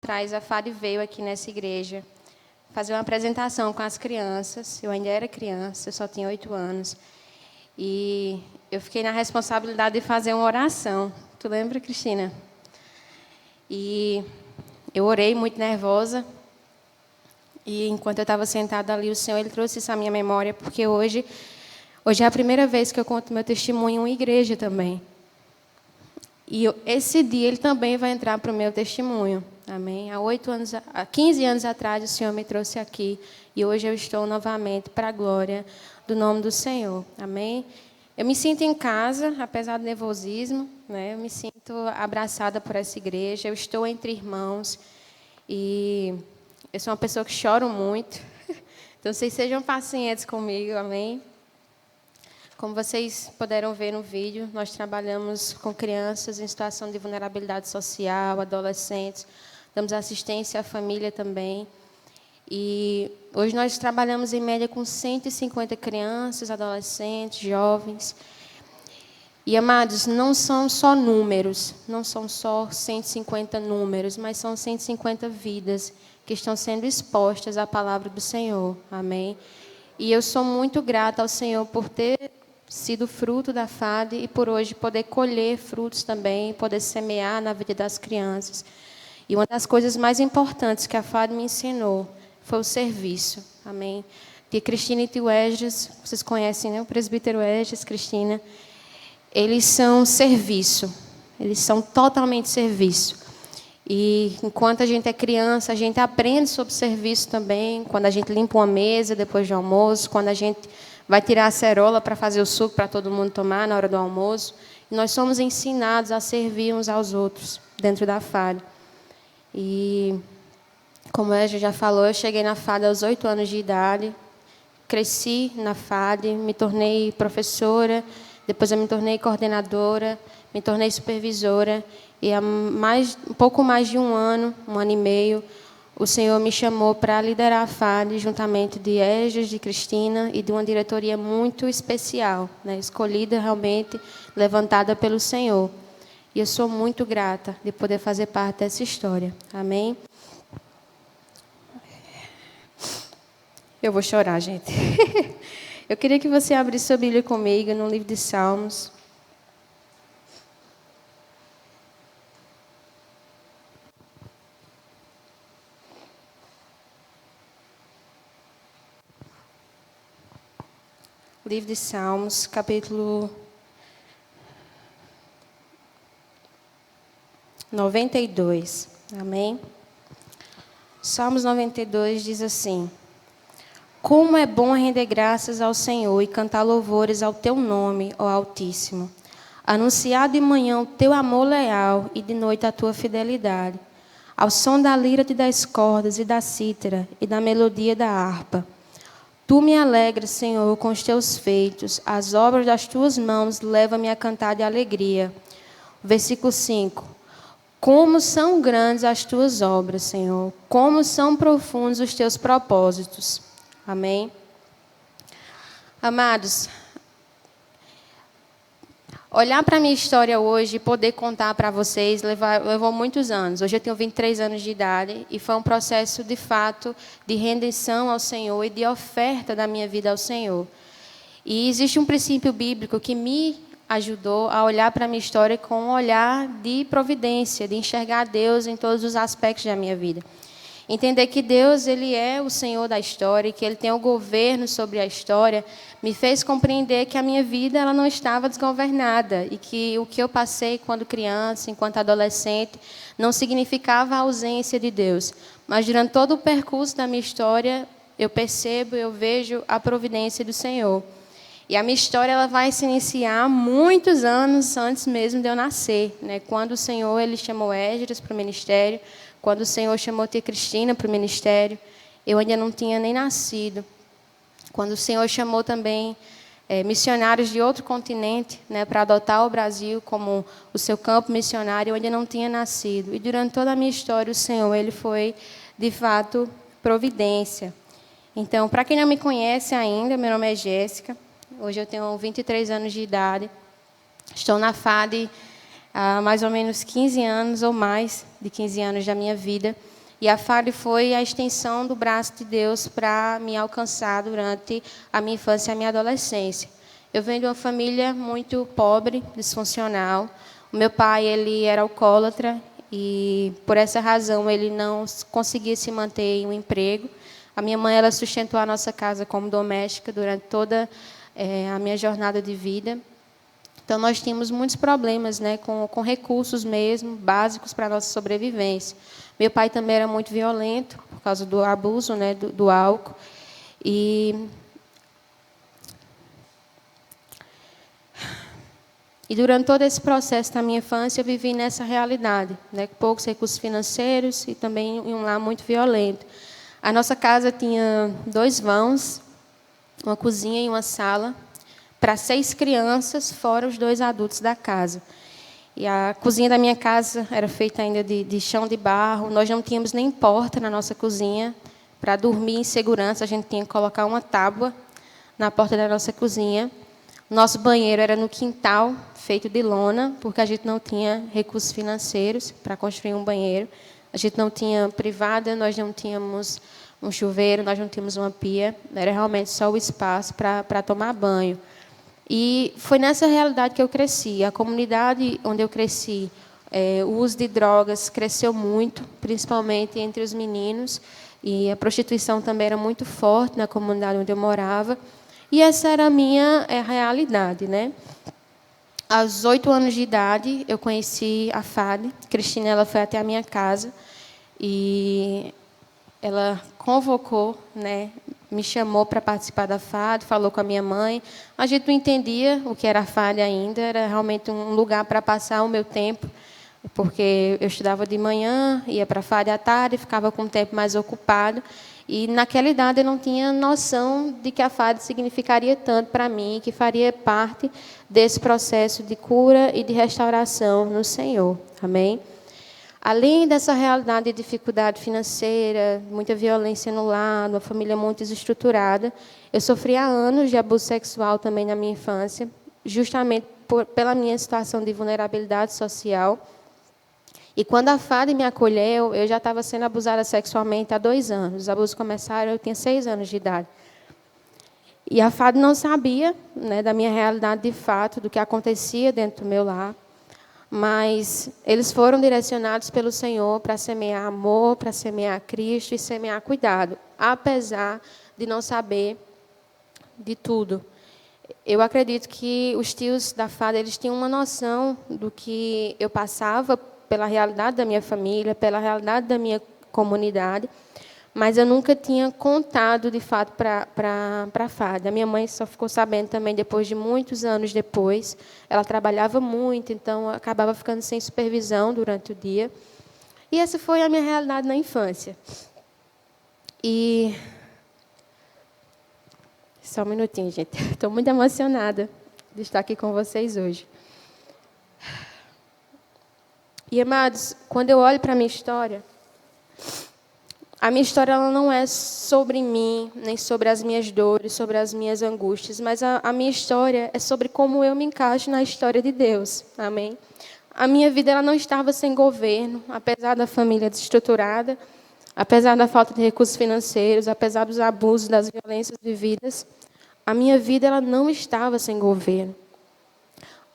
atrás, a FAD veio aqui nessa igreja fazer uma apresentação com as crianças. Eu ainda era criança, eu só tinha 8 anos. E eu fiquei na responsabilidade de fazer uma oração. Tu lembra, Cristina? E eu orei muito nervosa. E enquanto eu estava sentada ali, o Senhor ele trouxe isso à minha memória, porque hoje é a primeira vez que eu conto meu testemunho em uma igreja também. E esse dia ele também vai entrar para o meu testemunho. Amém? Há 15 anos atrás, o Senhor me trouxe aqui. E hoje eu estou novamente para a glória do nome do Senhor. Amém? Eu me sinto em casa, apesar do nervosismo. Né? Eu me sinto abraçada por essa igreja. Eu estou entre irmãos. E eu sou uma pessoa que choro muito. Então, vocês sejam pacientes comigo. Amém? Como vocês puderam ver no vídeo, nós trabalhamos com crianças em situação de vulnerabilidade social, adolescentes, damos assistência à família também. E hoje nós trabalhamos em média com 150 crianças, adolescentes, jovens. E, amados, não são só números, não são só 150 números, mas são 150 vidas que estão sendo expostas à palavra do Senhor. Amém? E eu sou muito grata ao Senhor por ter sido fruto da FAD e por hoje poder colher frutos também, poder semear na vida das crianças. E uma das coisas mais importantes que a FAD me ensinou foi o serviço. Amém? Tia Cristina e tio Esdras, vocês conhecem, né? O presbítero Esdras, Cristina. Eles são serviço. Eles são totalmente serviço. E enquanto a gente é criança, a gente aprende sobre serviço também. Quando a gente limpa uma mesa depois do almoço, quando a gente vai tirar a cerola para fazer o suco para todo mundo tomar na hora do almoço. E nós somos ensinados a servir uns aos outros dentro da FAD. E, como a já falou, eu cheguei na FAD aos 8 anos de idade. Cresci na FAD, me tornei professora, depois eu me tornei coordenadora, me tornei supervisora. E há um pouco mais de um ano e meio, o Senhor me chamou para liderar a FAD, juntamente de Esdras, de Cristina e de uma diretoria muito especial, né, escolhida realmente, levantada pelo Senhor. E eu sou muito grata de poder fazer parte dessa história. Amém? Eu vou chorar, gente. Eu queria que você abrisse sua Bíblia comigo no livro de Salmos. Livro de Salmos, capítulo 92. Amém? Salmos 92 diz assim: Como é bom render graças ao Senhor e cantar louvores ao teu nome, ó Altíssimo. Anunciar de manhã o teu amor leal e de noite a tua fidelidade. Ao som da lira e das cordas e da cítara e da melodia da harpa. Tu me alegras, Senhor, com os teus feitos. As obras das tuas mãos levam-me a cantar de alegria. Versículo 5. Como são grandes as tuas obras, Senhor. Como são profundos os teus propósitos. Amém? Amados, olhar para a minha história hoje e poder contar para vocês levou muitos anos. Hoje eu tenho 23 anos de idade e foi um processo, de fato, de rendição ao Senhor e de oferta da minha vida ao Senhor. E existe um princípio bíblico que me ajudou a olhar para a minha história com um olhar de providência, de enxergar Deus em todos os aspectos da minha vida. Entender que Deus ele é o Senhor da história e que Ele tem o governo sobre a história, me fez compreender que a minha vida ela não estava desgovernada e que o que eu passei quando criança, enquanto adolescente, não significava a ausência de Deus. Mas durante todo o percurso da minha história, eu percebo, eu vejo a providência do Senhor. E a minha história ela vai se iniciar muitos anos antes mesmo de eu nascer, né? Quando o Senhor ele chamou Esdras para o ministério, quando o Senhor chamou tia Cristina para o ministério, eu ainda não tinha nem nascido. Quando o Senhor chamou também missionários de outro continente, né, para adotar o Brasil como o seu campo missionário, eu ainda não tinha nascido. E durante toda a minha história, o Senhor ele foi, de fato, providência. Então, para quem não me conhece ainda, meu nome é Jéssica. Hoje eu tenho 23 anos de idade. Estou na FAD há mais ou menos 15 anos ou mais de 15 anos da minha vida. E a FAD foi a extensão do braço de Deus para me alcançar durante a minha infância e a minha adolescência. Eu venho de uma família muito pobre, disfuncional. O meu pai, ele era alcoólatra e, por essa razão, ele não conseguia se manter em um emprego. A minha mãe, ela sustentou a nossa casa como doméstica durante toda a minha jornada de vida. Então, nós tínhamos muitos problemas, né, com recursos mesmo, básicos para a nossa sobrevivência. Meu pai também era muito violento, por causa do abuso, né, do álcool. E durante todo esse processo da minha infância, eu vivi nessa realidade, né, com poucos recursos financeiros e também em um lar muito violento. A nossa casa tinha 2 vãos, uma cozinha e uma sala, para 6 crianças, fora os 2 adultos da casa. E a cozinha da minha casa era feita ainda de chão de barro. Nós não tínhamos nem porta na nossa cozinha. Para dormir em segurança, a gente tinha que colocar uma tábua na porta da nossa cozinha. Nosso banheiro era no quintal, feito de lona, porque a gente não tinha recursos financeiros para construir um banheiro. A gente não tinha privada, nós não tínhamos um chuveiro, nós não tínhamos uma pia. Era realmente só o espaço para tomar banho. E foi nessa realidade que eu cresci. A comunidade onde eu cresci, o uso de drogas cresceu muito, principalmente entre os meninos. E a prostituição também era muito forte na comunidade onde eu morava. E essa era a minha realidade, né? Aos 8 anos de idade, eu conheci a FAD. Cristina, ela foi até a minha casa e ela convocou, né, me chamou para participar da FAD, falou com a minha mãe. A gente não entendia o que era a FAD ainda, era realmente um lugar para passar o meu tempo, porque eu estudava de manhã, ia para a FAD à tarde, ficava com o tempo mais ocupado. E, naquela idade, eu não tinha noção de que a FAD significaria tanto para mim, que faria parte desse processo de cura e de restauração no Senhor. Amém? Além dessa realidade de dificuldade financeira, muita violência no lar, uma família muito desestruturada, eu sofri há anos de abuso sexual também na minha infância, justamente pela minha situação de vulnerabilidade social. E quando a FAD me acolheu, eu já estava sendo abusada sexualmente há 2 anos. Os abusos começaram, eu tinha 6 anos de idade. E a FAD não sabia, né, da minha realidade de fato, do que acontecia dentro do meu lar. Mas eles foram direcionados pelo Senhor para semear amor, para semear Cristo e semear cuidado, apesar de não saber de tudo. Eu acredito que os tios da FAD, eles tinham uma noção do que eu passava pela realidade da minha família, pela realidade da minha comunidade, mas eu nunca tinha contado, de fato, para a FAD. A minha mãe só ficou sabendo também depois de muitos anos depois. Ela trabalhava muito, então acabava ficando sem supervisão durante o dia. E essa foi a minha realidade na infância. E... Só um minutinho, gente. Estou muito emocionada de estar aqui com vocês hoje. E, amados, quando eu olho para a minha história ela não é sobre mim, nem sobre as minhas dores, sobre as minhas angústias, mas a minha história é sobre como eu me encaixo na história de Deus. Amém? A minha vida ela não estava sem governo, apesar da família desestruturada, apesar da falta de recursos financeiros, apesar dos abusos, das violências vividas, a minha vida ela não estava sem governo.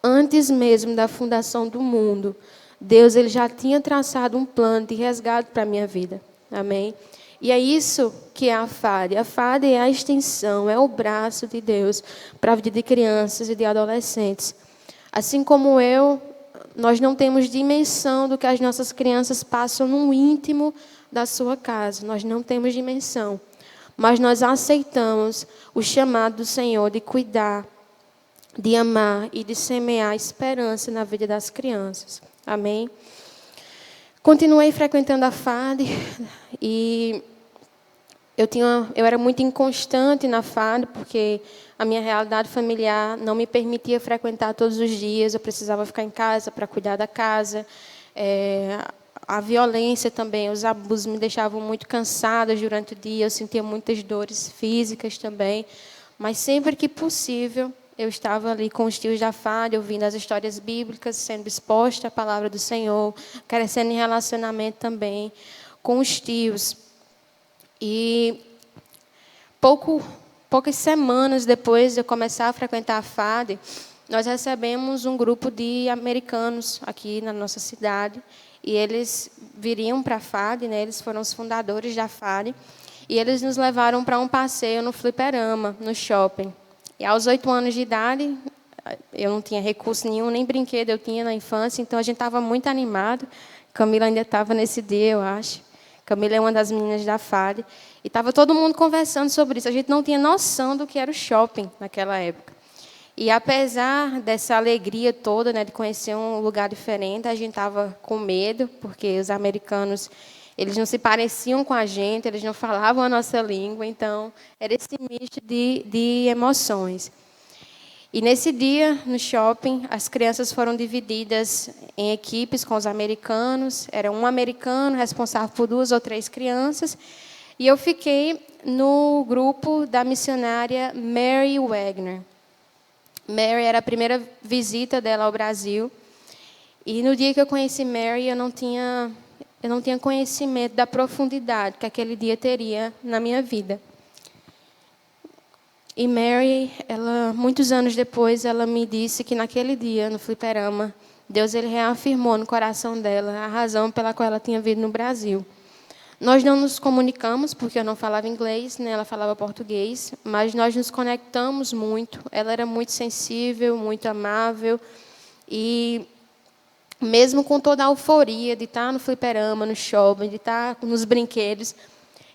Antes mesmo da fundação do mundo, Deus ele já tinha traçado um plano de resgate para a minha vida. Amém? E é isso que é a FAD. A FAD é a extensão, é o braço de Deus para a vida de crianças e de adolescentes. Assim como nós não temos dimensão do que as nossas crianças passam no íntimo da sua casa. Nós não temos dimensão. Mas nós aceitamos o chamado do Senhor de cuidar, de amar e de semear esperança na vida das crianças. Amém? Continuei frequentando a FAD e eu era muito inconstante na FAD, porque a minha realidade familiar não me permitia frequentar todos os dias. Eu precisava ficar em casa para cuidar da casa. A violência também, os abusos me deixavam muito cansada durante o dia. Eu sentia muitas dores físicas também. Mas sempre que possível, eu estava ali com os tios da FAD, ouvindo as histórias bíblicas, sendo exposta à palavra do Senhor, crescendo em relacionamento também com os tios. E poucas semanas depois de eu começar a frequentar a FAD, nós recebemos um grupo de americanos aqui na nossa cidade. E eles viriam para a FAD, né? Eles foram os fundadores da FAD. E eles nos levaram para um passeio no fliperama, no shopping. E aos 8 anos de idade, eu não tinha recurso nenhum, nem brinquedo eu tinha na infância, então a gente estava muito animado. Camila ainda estava nesse dia, eu acho. Camila é uma das meninas da FAD. E estava todo mundo conversando sobre isso. A gente não tinha noção do que era o shopping naquela época. E, apesar dessa alegria toda, né, de conhecer um lugar diferente, a gente estava com medo, porque os americanos, eles não se pareciam com a gente, eles não falavam a nossa língua, então era esse misto de emoções. E, nesse dia, no shopping, as crianças foram divididas em equipes com os americanos. Era um americano responsável por 2 ou 3 crianças. E eu fiquei no grupo da missionária Mary Wagner. Mary era a primeira visita dela ao Brasil. E no dia que eu conheci Mary, eu não tinha conhecimento da profundidade que aquele dia teria na minha vida. E Mary, muitos anos depois, ela me disse que naquele dia, no fliperama, Deus ele reafirmou no coração dela a razão pela qual ela tinha vindo no Brasil. Nós não nos comunicamos, porque eu não falava inglês, né? Ela falava português, mas nós nos conectamos muito. Ela era muito sensível, muito amável. E, mesmo com toda a euforia de estar no fliperama, no shopping, de estar nos brinquedos,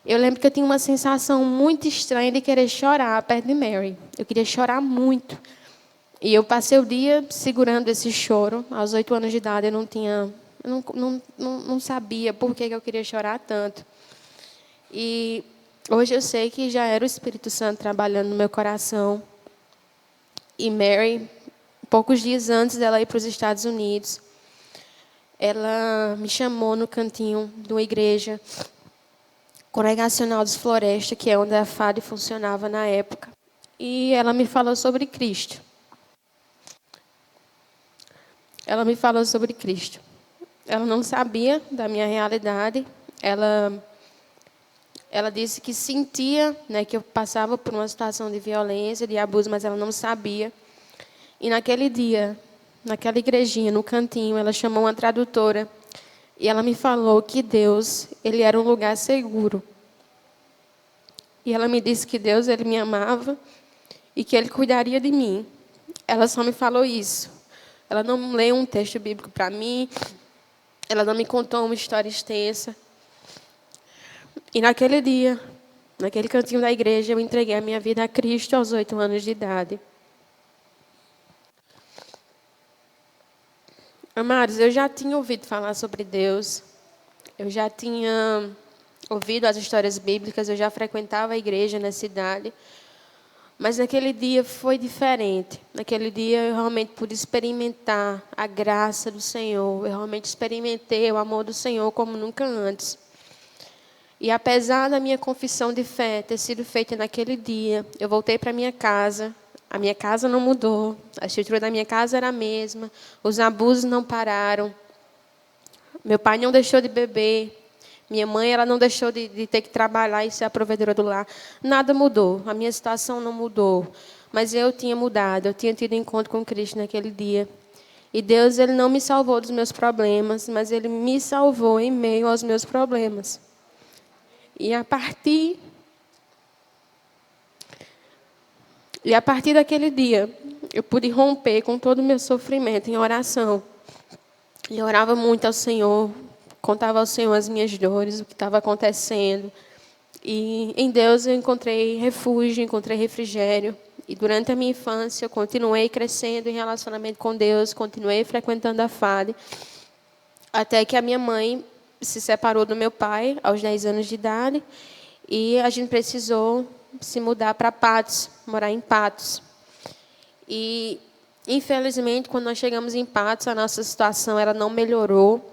eu lembro que eu tinha uma sensação muito estranha de querer chorar perto de Mary. Eu queria chorar muito. E eu passei o dia segurando esse choro. Aos 8 anos de idade, eu não sabia por que eu queria chorar tanto. E hoje eu sei que já era o Espírito Santo trabalhando no meu coração. E Mary, poucos dias antes dela ir para os Estados Unidos, ela me chamou no cantinho de uma igreja congregacional dos Floresta, que é onde a FAD funcionava na época. E ela me falou sobre Cristo. Ela me falou sobre Cristo. Ela não sabia da minha realidade. Ela disse que sentia, né, que eu passava por uma situação de violência, de abuso, mas ela não sabia. E naquele dia, naquela igrejinha, no cantinho, ela chamou uma tradutora e ela me falou que Deus, ele era um lugar seguro. E ela me disse que Deus, ele me amava e que ele cuidaria de mim. Ela só me falou isso. Ela não leu um texto bíblico para mim. Ela não me contou uma história extensa. E naquele dia, naquele cantinho da igreja, eu entreguei a minha vida a Cristo aos 8 anos de idade. Amados, eu já tinha ouvido falar sobre Deus. Eu já tinha ouvido as histórias bíblicas. Eu já frequentava a igreja na cidade. Mas naquele dia foi diferente. Naquele dia eu realmente pude experimentar a graça do Senhor. Eu realmente experimentei o amor do Senhor como nunca antes. E apesar da minha confissão de fé ter sido feita naquele dia, eu voltei para minha casa. A minha casa não mudou. A estrutura da minha casa era a mesma. Os abusos não pararam. Meu pai não deixou de beber. Minha mãe, ela não deixou de ter que trabalhar e ser a provedora do lar. Nada mudou. A minha situação não mudou. Mas eu tinha mudado. Eu tinha tido encontro com Cristo naquele dia. E Deus, ele não me salvou dos meus problemas, mas ele me salvou em meio aos meus problemas. E a partir daquele dia, eu pude romper com todo o meu sofrimento em oração. E eu orava muito ao Senhor. Contava ao Senhor as minhas dores, o que estava acontecendo. E em Deus eu encontrei refúgio, encontrei refrigério. E durante a minha infância eu continuei crescendo em relacionamento com Deus, continuei frequentando a FAD, até que a minha mãe se separou do meu pai aos 10 anos de idade e a gente precisou se mudar para Patos, morar em Patos. E, infelizmente, quando nós chegamos em Patos, a nossa situação ela não melhorou.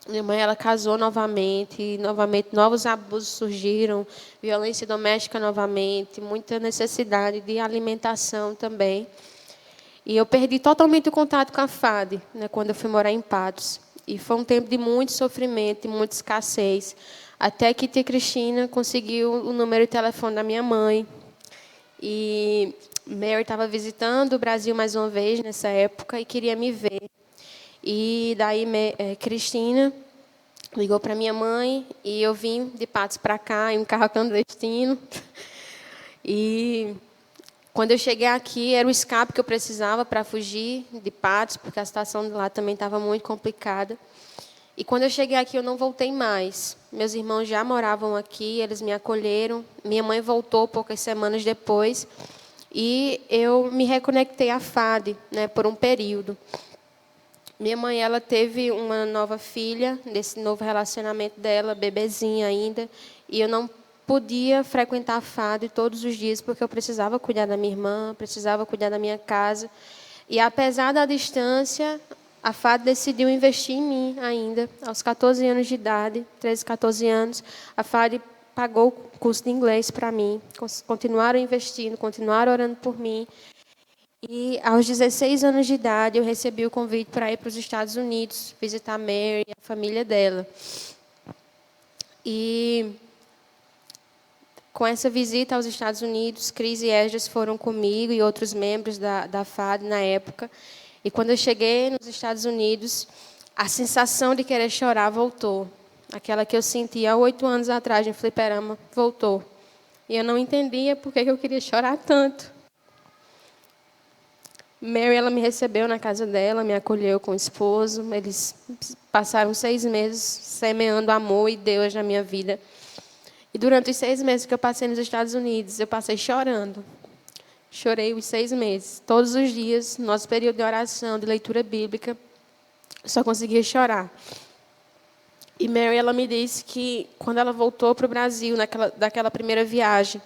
Minha mãe ela casou novamente, e novamente novos abusos surgiram, violência doméstica novamente, muita necessidade de alimentação também. E eu perdi totalmente o contato com a FAD, né, quando eu fui morar em Patos. E foi um tempo de muito sofrimento, de muita escassez. Até que tia Cristina conseguiu o número de telefone da minha mãe. E Mary estava visitando o Brasil mais uma vez nessa época e queria me ver. E daí Cristina ligou para minha mãe e eu vim de Patos para cá em um carro clandestino. E quando eu cheguei aqui, era o escape que eu precisava para fugir de Patos, porque a situação de lá também estava muito complicada. E quando eu cheguei aqui, eu não voltei mais. Meus irmãos já moravam aqui, eles me acolheram. Minha mãe voltou poucas semanas depois. E eu me reconectei à FAD, né, por um período. Minha mãe, ela teve uma nova filha, desse novo relacionamento dela, bebezinha ainda. E eu não podia frequentar a FAD todos os dias, porque eu precisava cuidar da minha irmã, precisava cuidar da minha casa. E, apesar da distância, a FAD decidiu investir em mim ainda. Aos 14 anos de idade, 13, 14 anos, a FAD pagou o curso de inglês para mim. Continuaram investindo, continuaram orando por mim. E, aos 16 anos de idade, eu recebi o convite para ir para os Estados Unidos, visitar a Mary e a família dela. E, com essa visita aos Estados Unidos, Cris e Esdras foram comigo e outros membros da FAD na época. E quando eu cheguei nos Estados Unidos, a sensação de querer chorar voltou. Aquela que eu sentia há 8 anos atrás no fliperama voltou. E eu não entendia por que eu queria chorar tanto. Mary, ela me recebeu na casa dela, me acolheu com o esposo. Eles passaram 6 meses semeando amor e Deus na minha vida. E durante os 6 meses que eu passei nos Estados Unidos, eu passei chorando. Chorei os 6 meses. Todos os dias, no nosso período de oração, de leitura bíblica, eu só conseguia chorar. E Mary, ela me disse que, quando ela voltou para o Brasil, daquela primeira viagem,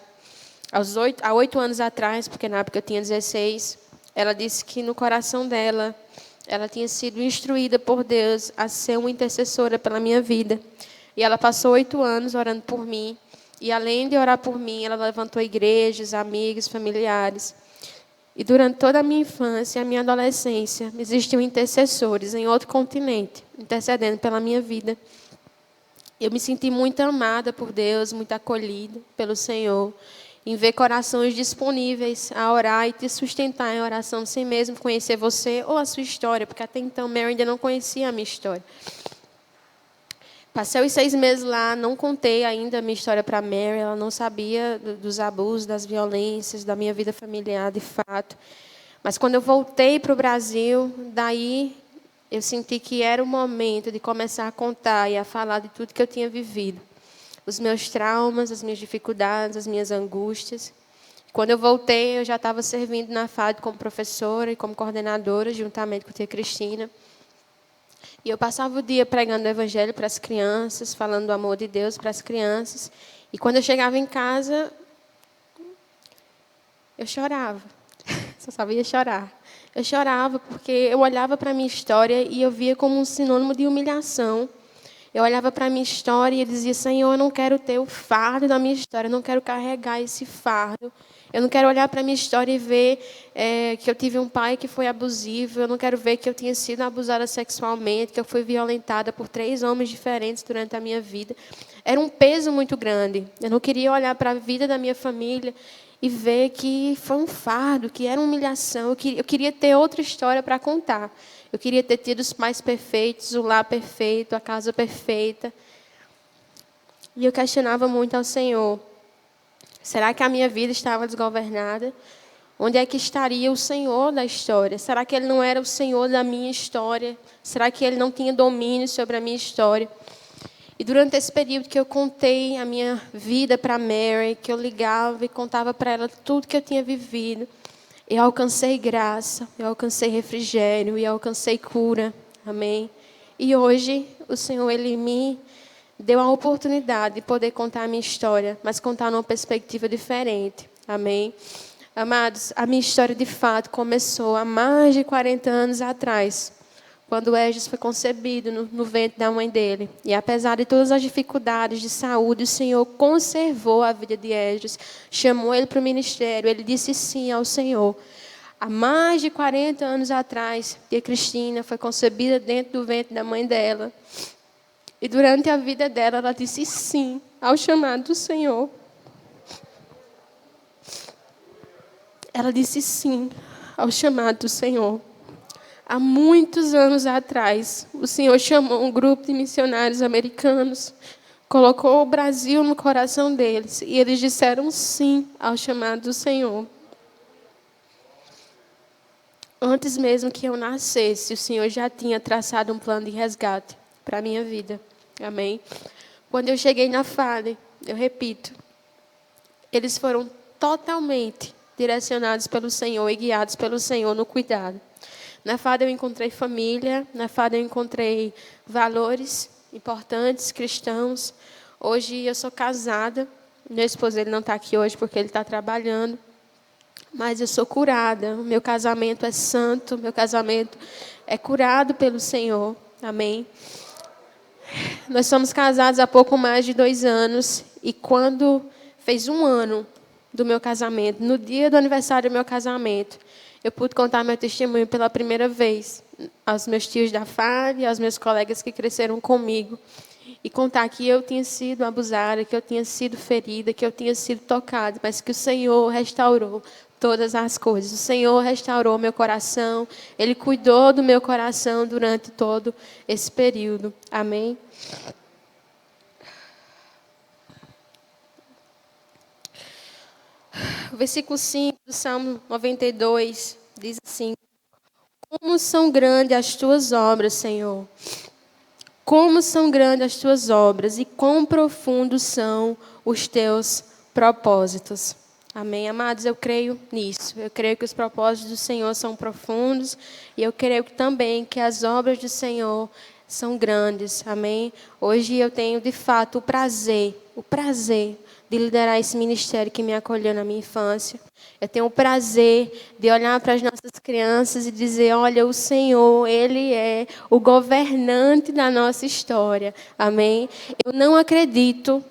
há 8 anos atrás, porque na época eu tinha 16, ela disse que no coração dela, ela tinha sido instruída por Deus a ser uma intercessora pela minha vida. E ela passou 8 anos orando por mim. E, além de orar por mim, ela levantou igrejas, amigos, familiares. E, durante toda a minha infância e a minha adolescência, existiam intercessores em outro continente, intercedendo pela minha vida. Eu me senti muito amada por Deus, muito acolhida pelo Senhor, em ver corações disponíveis a orar e te sustentar em oração, sem mesmo conhecer você ou a sua história, porque até então Mary ainda não conhecia a minha história. Passei os 6 meses lá, não contei ainda a minha história para a Mary, ela não sabia dos abusos, das violências, da minha vida familiar, de fato. Mas, quando eu voltei para o Brasil, daí eu senti que era o momento de começar a contar e a falar de tudo que eu tinha vivido. Os meus traumas, as minhas dificuldades, as minhas angústias. Quando eu voltei, eu já estava servindo na FAD como professora e como coordenadora, juntamente com a tia Cristina. E eu passava o dia pregando o evangelho para as crianças, falando do amor de Deus para as crianças. E, quando eu chegava em casa, eu chorava. Só sabia chorar. Eu chorava porque eu olhava para a minha história e eu via como um sinônimo de humilhação. Eu olhava para a minha história e eu dizia: Senhor, eu não quero ter o fardo da minha história, eu não quero carregar esse fardo. Eu não quero olhar para a minha história e ver que eu tive um pai que foi abusivo. Eu não quero ver que eu tinha sido abusada sexualmente, que eu fui violentada por 3 homens diferentes durante a minha vida. Era um peso muito grande. Eu não queria olhar para a vida da minha família e ver que foi um fardo, que era uma humilhação. Eu queria ter outra história para contar. Eu queria ter tido os pais perfeitos, o lar perfeito, a casa perfeita. E eu questionava muito ao Senhor: será que a minha vida estava desgovernada? Onde é que estaria o Senhor da história? Será que Ele não era o Senhor da minha história? Será que Ele não tinha domínio sobre a minha história? E, durante esse período que eu contei a minha vida para a Mary, que eu ligava e contava para ela tudo que eu tinha vivido, eu alcancei graça, eu alcancei refrigério, eu alcancei cura. Amém? E hoje, o Senhor, Ele me deu a oportunidade de poder contar a minha história, mas contar numa perspectiva diferente. Amém? Amados, a minha história, de fato, começou há mais de 40 anos atrás, quando o Esdras foi concebido no ventre da mãe dele. E, apesar de todas as dificuldades de saúde, o Senhor conservou a vida de Esdras, chamou ele para o ministério, ele disse sim ao Senhor. Há mais de 40 anos atrás, tia Cristina foi concebida dentro do ventre da mãe dela. E durante a vida dela, ela disse sim ao chamado do Senhor. Ela disse sim ao chamado do Senhor. Há muitos anos atrás, o Senhor chamou um grupo de missionários americanos, colocou o Brasil no coração deles, e eles disseram sim ao chamado do Senhor. Antes mesmo que eu nascesse, o Senhor já tinha traçado um plano de resgate para a minha vida. Amém? Quando eu cheguei na FADE, eu repito, eles foram totalmente direcionados pelo Senhor e guiados pelo Senhor no cuidado. Na FADE eu encontrei família, na FADE eu encontrei valores importantes, cristãos. Hoje eu sou casada, meu esposo ele não está aqui hoje porque ele está trabalhando. Mas eu sou curada, o meu casamento é santo, meu casamento é curado pelo Senhor. Amém? Nós somos casados há pouco mais de 2 anos. E quando fez 1 ano do meu casamento, no dia do aniversário do meu casamento, eu pude contar meu testemunho pela primeira vez aos meus tios da FADE, aos meus colegas que cresceram comigo. E contar que eu tinha sido abusada, que eu tinha sido ferida, que eu tinha sido tocada, mas que o Senhor restaurou todas as coisas. O Senhor restaurou meu coração. Ele cuidou do meu coração durante todo esse período. Amém? O versículo 5 do Salmo 92 diz assim: Como são grandes as tuas obras, Senhor. Como são grandes as tuas obras e quão profundos são os teus propósitos. Amém, amados? Eu creio nisso. Eu creio que os propósitos do Senhor são profundos e eu creio também que as obras do Senhor são grandes. Amém? Hoje eu tenho, de fato, o prazer de liderar esse ministério que me acolheu na minha infância. Eu tenho o prazer de olhar para as nossas crianças e dizer, olha, o Senhor, Ele é o governante da nossa história. Amém? Eu não acredito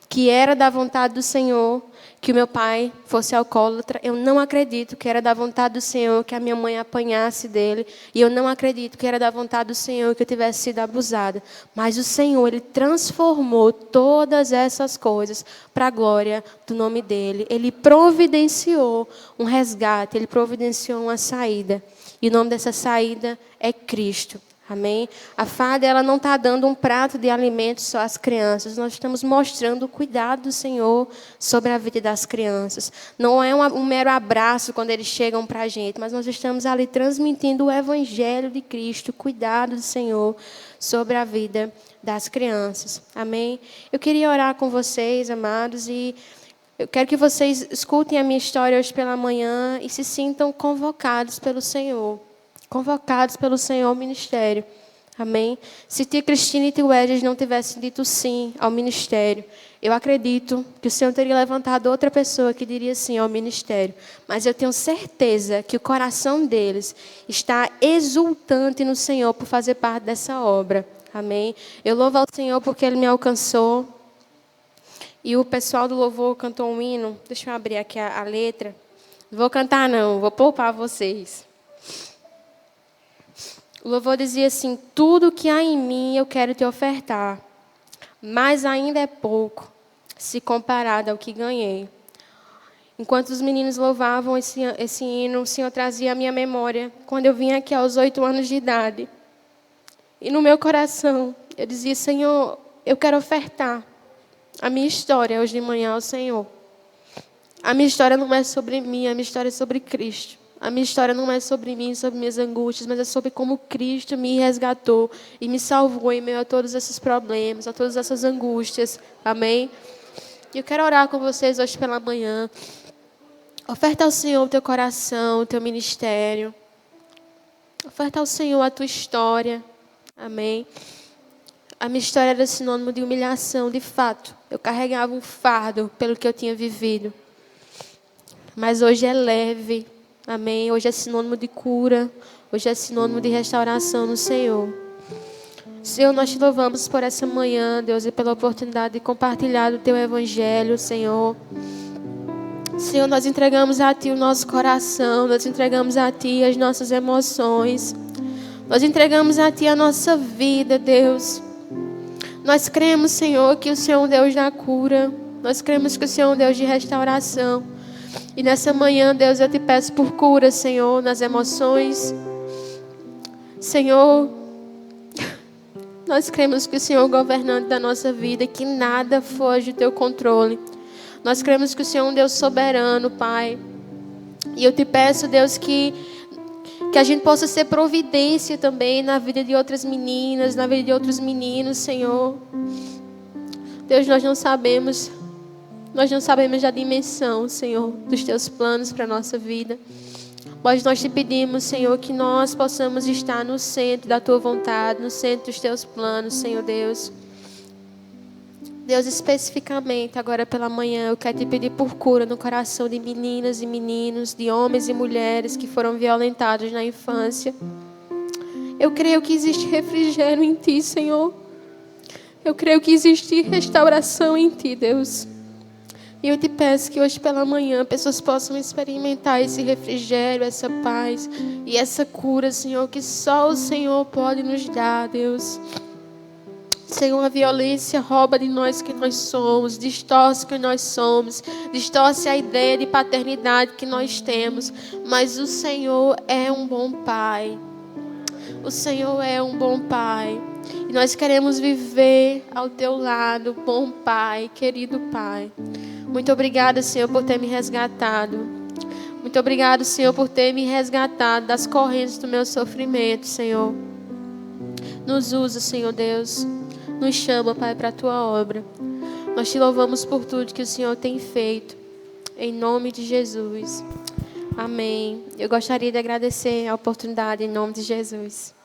que era da vontade do Senhor que o meu pai fosse alcoólatra. Eu não acredito que era da vontade do Senhor que a minha mãe apanhasse dele. E eu não acredito que era da vontade do Senhor que eu tivesse sido abusada. Mas o Senhor, Ele transformou todas essas coisas para a glória do nome dEle. Ele providenciou um resgate, Ele providenciou uma saída. E o nome dessa saída é Cristo. Amém? A FADE, ela não está dando um prato de alimento só às crianças. Nós estamos mostrando o cuidado do Senhor sobre a vida das crianças. Não é um mero abraço quando eles chegam para a gente, mas nós estamos ali transmitindo o Evangelho de Cristo, o cuidado do Senhor sobre a vida das crianças. Amém? Eu queria orar com vocês, amados, e eu quero que vocês escutem a minha história hoje pela manhã e se sintam convocados pelo Senhor. Convocados pelo Senhor ao ministério. Amém? Se tia Cristina e tio Edges não tivessem dito sim ao ministério, eu acredito que o Senhor teria levantado outra pessoa que diria sim ao ministério. Mas eu tenho certeza que o coração deles está exultante no Senhor por fazer parte dessa obra. Amém? Eu louvo ao Senhor porque Ele me alcançou. E o pessoal do louvor cantou um hino. Deixa eu abrir aqui a letra. Não vou cantar não, vou poupar vocês. O louvor dizia assim: tudo que há em mim eu quero te ofertar, mas ainda é pouco, se comparado ao que ganhei. Enquanto os meninos louvavam esse hino, o Senhor trazia à minha memória, quando eu vim aqui aos 8 anos de idade. E no meu coração, eu dizia, Senhor, eu quero ofertar a minha história hoje de manhã ao Senhor. A minha história não é sobre mim, a minha história é sobre Cristo. A minha história não é sobre mim, sobre minhas angústias, mas é sobre como Cristo me resgatou e me salvou em meio a todos esses problemas, a todas essas angústias. Amém? E eu quero orar com vocês hoje pela manhã. Oferta ao Senhor o teu coração, o teu ministério. Oferta ao Senhor a tua história. Amém? A minha história era sinônimo de humilhação, de fato. Eu carregava um fardo pelo que eu tinha vivido. Mas hoje é leve. Amém? Hoje é sinônimo de cura. Hoje é sinônimo de restauração no Senhor. Senhor, nós te louvamos por essa manhã, Deus, e pela oportunidade de compartilhar o teu evangelho, Senhor. Senhor, nós entregamos a Ti o nosso coração, nós entregamos a Ti as nossas emoções, nós entregamos a Ti a nossa vida, Deus. Nós cremos, Senhor, que o Senhor é um Deus da cura, nós cremos que o Senhor é um Deus de restauração. E nessa manhã, Deus, eu Te peço por cura, Senhor, nas emoções. Senhor, nós cremos que o Senhor é o governante da nossa vida, que nada foge do Teu controle. Nós cremos que o Senhor é um Deus soberano, Pai. E eu Te peço, Deus, que a gente possa ser providência também na vida de outras meninas, na vida de outros meninos, Senhor. Deus, nós não sabemos da dimensão, Senhor, dos Teus planos para a nossa vida. Mas nós Te pedimos, Senhor, que nós possamos estar no centro da Tua vontade, no centro dos Teus planos, Senhor Deus. Deus, especificamente, agora pela manhã, eu quero Te pedir por cura no coração de meninas e meninos, de homens e mulheres que foram violentados na infância. Eu creio que existe refrigério em Ti, Senhor. Eu creio que existe restauração em Ti, Deus. E eu Te peço que hoje pela manhã pessoas possam experimentar esse refrigério, essa paz e essa cura, Senhor, que só o Senhor pode nos dar, Deus. Senhor, a violência rouba de nós quem nós somos, distorce quem nós somos, distorce a ideia de paternidade que nós temos. Mas o Senhor é um bom Pai. O Senhor é um bom Pai. E nós queremos viver ao Teu lado, bom Pai, querido Pai. Muito obrigada, Senhor, por ter me resgatado. Muito obrigado, Senhor, por ter me resgatado das correntes do meu sofrimento, Senhor. Nos usa, Senhor Deus. Nos chama, Pai, para a Tua obra. Nós Te louvamos por tudo que o Senhor tem feito. Em nome de Jesus. Amém. Eu gostaria de agradecer a oportunidade em nome de Jesus.